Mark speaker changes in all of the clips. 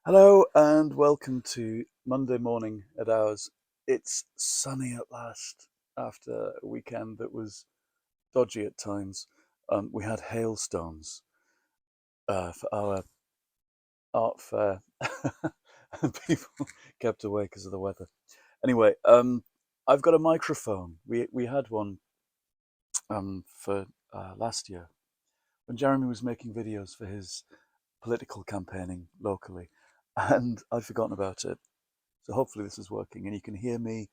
Speaker 1: Hello and welcome to Monday morning at ours. It's sunny at last after a weekend that was dodgy at times. We had hailstones for our art fair, and people kept away because of the weather. Anyway, I've got a microphone. We had one for last year when Jeremy was making videos for his political campaigning locally, and I'd forgotten about it. So hopefully this is working and you can hear me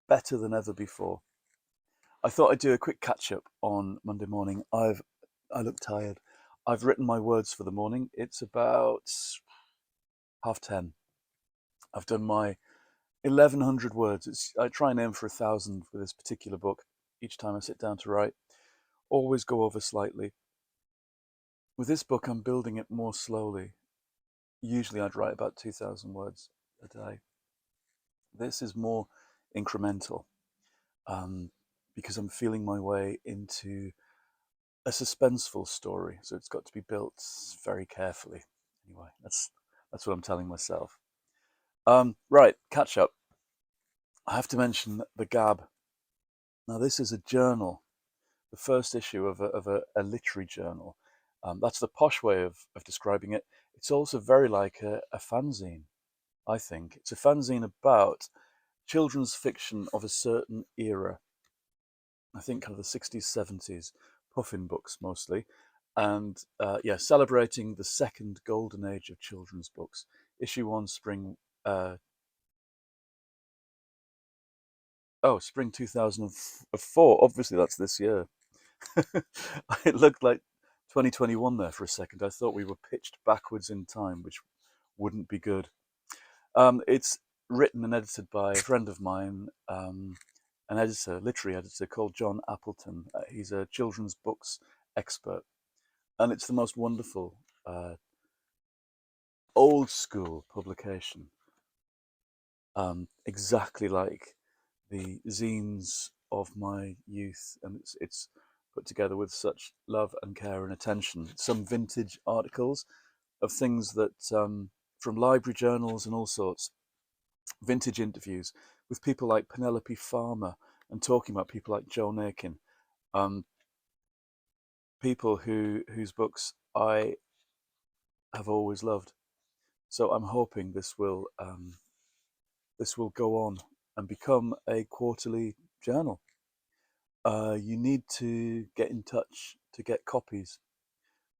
Speaker 1: better than ever before. I thought I'd do a quick catch up on Monday morning. I look tired. I've written my words for the morning. It's about 10:30. I've done my 1100 words. I try and aim for 1,000 with this particular book each time I sit down to write. Always go over slightly. With this book, I'm building it more slowly. Usually I'd write about 2,000 words a day. This is more incremental. Because I'm feeling my way into a suspenseful story, so it's got to be built very carefully. Anyway, that's what I'm telling myself. Right, catch up. I have to mention the Gab. Now, this is a journal, the first issue of a literary journal. That's the posh way of describing it. It's also very like a fanzine, I think. It's a fanzine about children's fiction of a certain era. I think kind of the 60s, 70s, puffin books mostly. And yeah, celebrating the second golden age of children's books. Issue one, spring 2004. Obviously, that's this year. It looked like 2021 there for a second. I thought we were pitched backwards in time, which wouldn't be good. It's written and edited by a friend of mine, an editor, literary editor called John Appleton. He's a children's books expert, and it's the most wonderful old school publication, exactly like the zines of my youth, and it's put together with such love and care and attention. Some vintage articles of things that from library journals and all sorts, vintage interviews with people like Penelope Farmer, and talking about people like Joan Aiken, um, people whose books I have always loved. So I'm hoping this will go on and become a quarterly journal. You need to get in touch to get copies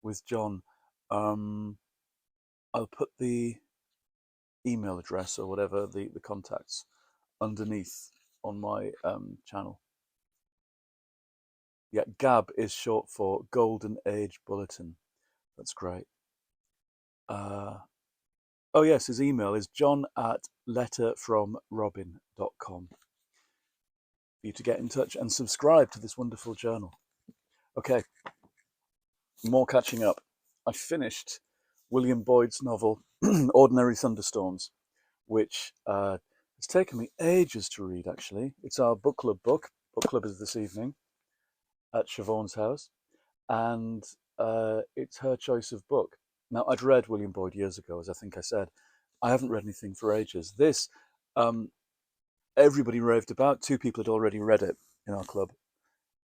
Speaker 1: with John. Um, I'll put the email address or whatever, the contacts underneath on my channel. Yeah, GAB is short for Golden Age Bulletin. That's great. Uh, oh, yes, his email is john@letterfromrobin.com for you to get in touch and subscribe to this wonderful journal. Okay, more catching up. I finished William Boyd's novel, Ordinary Thunderstorms, which has taken me ages to read, actually. It's our book club book. Book club is this evening at Siobhan's house, and it's her choice of book. Now, I'd read William Boyd years ago, as I think I said. I haven't read anything for ages. This, um, everybody raved about. Two people had already read it in our club,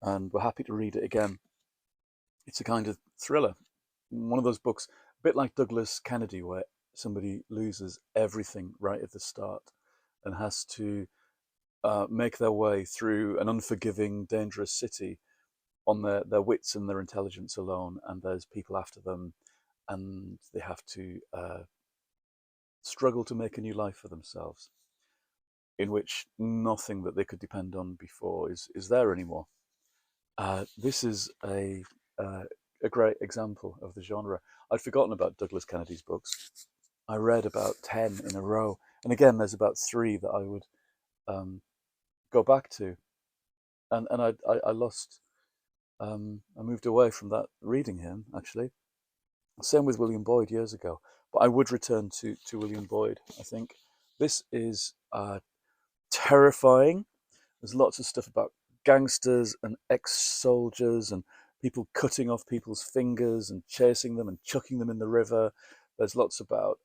Speaker 1: and were happy to read it again. It's a kind of thriller, one of those books, a bit like Douglas Kennedy, where somebody loses everything right at the start and has to make their way through an unforgiving, dangerous city on their wits and their intelligence alone, and there's people after them, and they have to struggle to make a new life for themselves, in which nothing that they could depend on before is there anymore. This is a great example of the genre. I'd forgotten about Douglas Kennedy's books. I read about 10 in a row. And again, there's about three that I would um, go back to. And I lost, I moved away from that reading him, actually. Same with William Boyd years ago. But I would return to William Boyd, I think. This is terrifying. There's lots of stuff about gangsters and ex-soldiers and people cutting off people's fingers and chasing them and chucking them in the river. There's lots about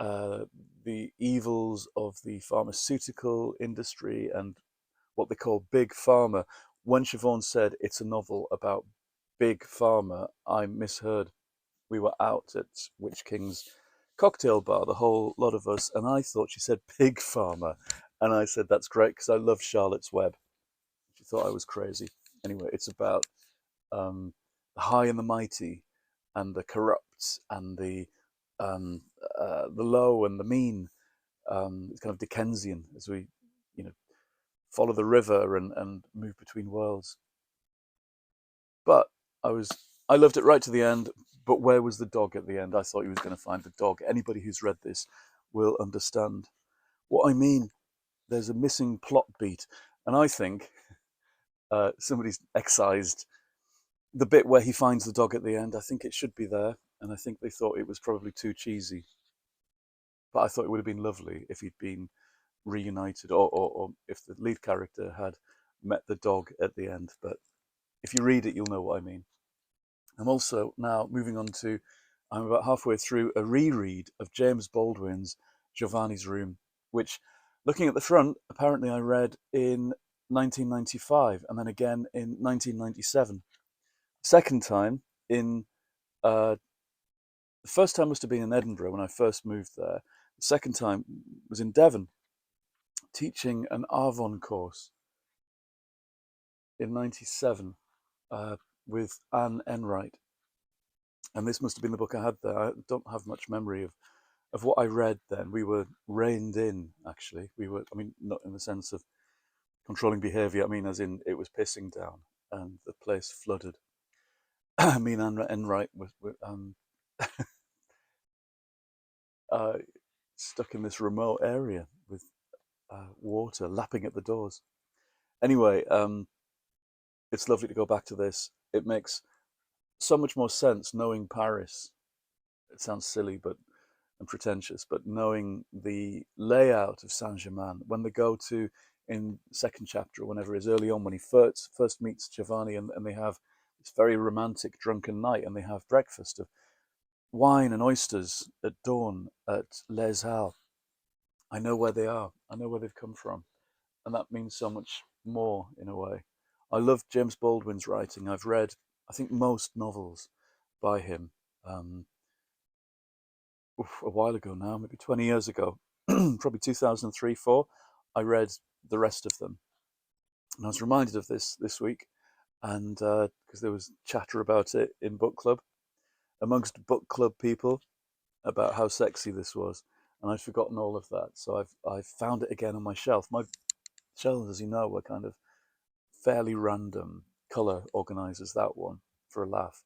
Speaker 1: uh, the evils of the pharmaceutical industry and what they call big pharma. When Siobhan said it's a novel about big pharma, I misheard. We were out at Witch King's cocktail bar, the whole lot of us, and I thought she said pig pharma. And I said, that's great because I love Charlotte's Web. She thought I was crazy. Anyway, it's about um, the high and the mighty, and the corrupt, and the low and the mean. It's kind of Dickensian as we, you know, follow the river and move between worlds. But I was I loved it right to the end. But where was the dog at the end? I thought he was going to find the dog. Anybody who's read this will understand what I mean. There's a missing plot beat, and I think somebody's excised the bit where he finds the dog at the end. I think it should be there, and I think they thought it was probably too cheesy. But I thought it would have been lovely if he'd been reunited, or if the lead character had met the dog at the end. But if you read it, you'll know what I mean. I'm also now moving on to, I'm about halfway through a reread of James Baldwin's Giovanni's Room, which, looking at the front, apparently I read in 1995 and then again in 1997. Second time in, the first time must have been in Edinburgh when I first moved there. The second time was in Devon, teaching an Arvon course in 97 with Anne Enright. And this must have been the book I had there. I don't have much memory of what I read then. We were reined in, actually. We were, I mean, not in the sense of controlling behaviour, I mean, as in it was pissing down and the place flooded. Me and Anne Enright were uh, stuck in this remote area with water lapping at the doors. Anyway, it's lovely to go back to this. It makes so much more sense knowing Paris. It sounds silly, but and pretentious, but knowing the layout of Saint Germain when they go to in second chapter or whenever it is early on when he first meets Giovanni and they have this very romantic drunken night and they have breakfast of wine and oysters at dawn at Les Halles. I know where they are. I know where they've come from, and that means so much more in a way. I love James Baldwin's writing. I've read, I think, most novels by him. Um, a while ago now, maybe 20 years ago, probably 2003, 4, I read the rest of them. And I was reminded of this week, and because there was chatter about it in book club, amongst book club people, about how sexy this was. And I'd forgotten all of that. So I've found it again on my shelf. My shelves, as you know, were kind of fairly random color organizers, that one, for a laugh.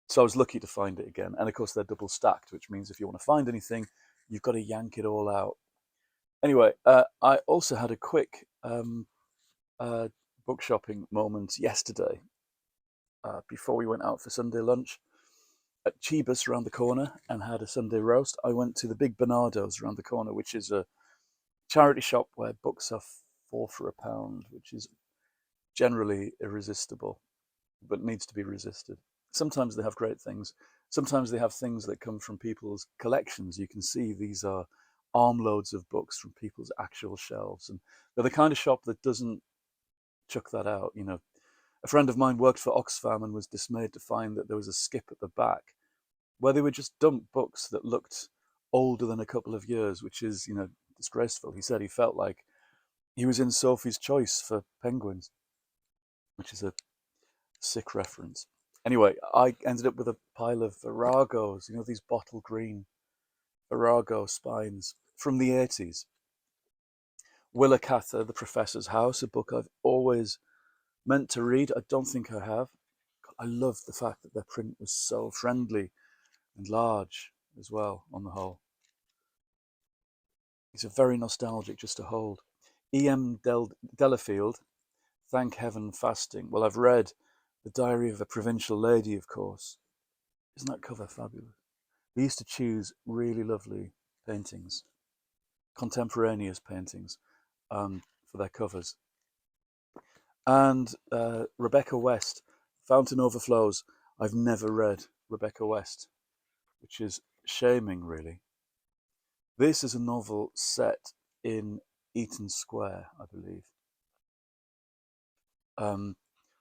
Speaker 1: So I was lucky to find it again. And of course, they're double stacked, which means if you want to find anything, you've got to yank it all out. Anyway, I also had a quick uh, book shopping moment yesterday before we went out for Sunday lunch at Chibas around the corner and had a Sunday roast. I went to the Big Bernardo's around the corner, which is a charity shop where books are 4 for £1, which is generally irresistible, but needs to be resisted. Sometimes they have great things. Sometimes they have things that come from people's collections. You can see these are armloads of books from people's actual shelves. And they're the kind of shop that doesn't chuck that out. You know, a friend of mine worked for Oxfam and was dismayed to find that there was a skip at the back where they would just dump books that looked older than a couple of years, which is, you know, disgraceful. He said he felt like he was in Sophie's Choice for Penguins, which is a sick reference. Anyway, I ended up with a pile of Viragos, you know, these bottle green Verago spines from the 80s. Willa Cather, The Professor's House, a book I've always meant to read. I don't think I have. I love the fact that their print was so friendly and large as well, on the whole. These are very nostalgic just to hold. E.M. Delafield, Thank Heaven Fasting. Well, I've read The Diary of a Provincial Lady, of course. Isn't that cover fabulous? They used to choose really lovely paintings, contemporaneous paintings, for their covers. And Rebecca West, Fountain Overflows. I've never read Rebecca West, which is shaming, really. This is a novel set in Eaton Square, I believe. Um,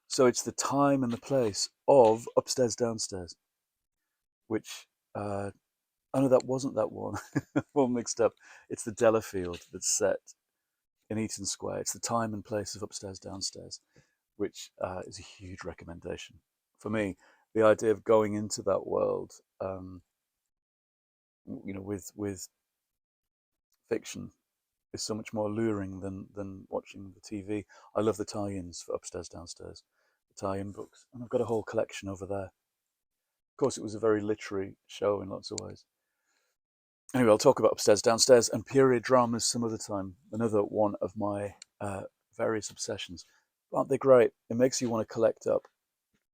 Speaker 1: so it's the time and the place of Upstairs Downstairs, which oh no, that wasn't that one. All mixed up. It's the Delafield that's set in Eaton Square. It's the time and place of Upstairs Downstairs, which is a huge recommendation for me. The idea of going into that world, with fiction, is so much more alluring than watching the TV. I love the tie-ins for Upstairs Downstairs, the tie-in books, and I've got a whole collection over there. Of course, it was a very literary show in lots of ways. Anyway, I'll talk about Upstairs Downstairs and period dramas some other time. Another one of my various obsessions. Aren't they great? It makes you want to collect up.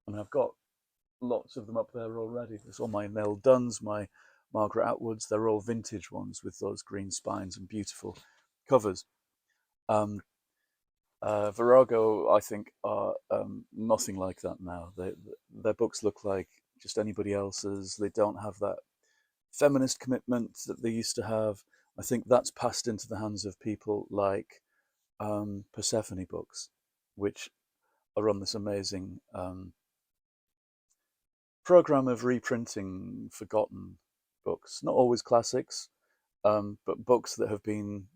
Speaker 1: I mean, I've got lots of them up there already. There's all my Nell Dunns, my Margaret Atwoods. They're all vintage ones with those green spines and beautiful covers. Um, Verago, I think, are nothing like that now. Their books look like just anybody else's. They don't have that feminist commitment that they used to have. I think that's passed into the hands of people like Persephone books, which are on this amazing program of reprinting forgotten books, not always classics, but books that have been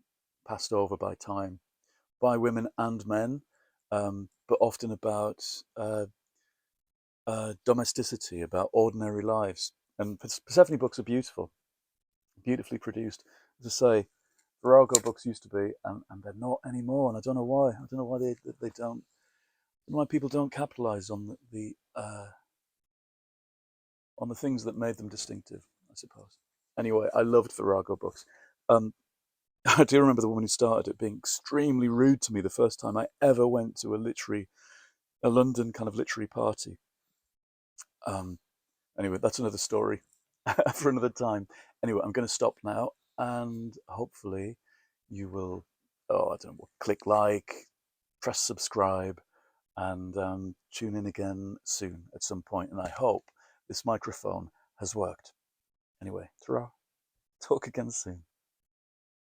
Speaker 1: passed over by time, by women and men, but often about domesticity, about ordinary lives. And Persephone books are beautiful, beautifully produced. As I say, Virago books used to be, and they're not anymore. And I don't know why. I don't know why they don't. I don't know why people don't capitalize on the things that made them distinctive, I suppose. Anyway, I loved Virago books. Um, I do remember the woman who started it being extremely rude to me the first time I ever went to a London kind of literary party. Um, anyway, that's another story for another time. Anyway, I'm going to stop now, and hopefully you will, oh, I don't know, click like, press subscribe, and tune in again soon at some point. And I hope this microphone has worked. Anyway, ta talk again soon.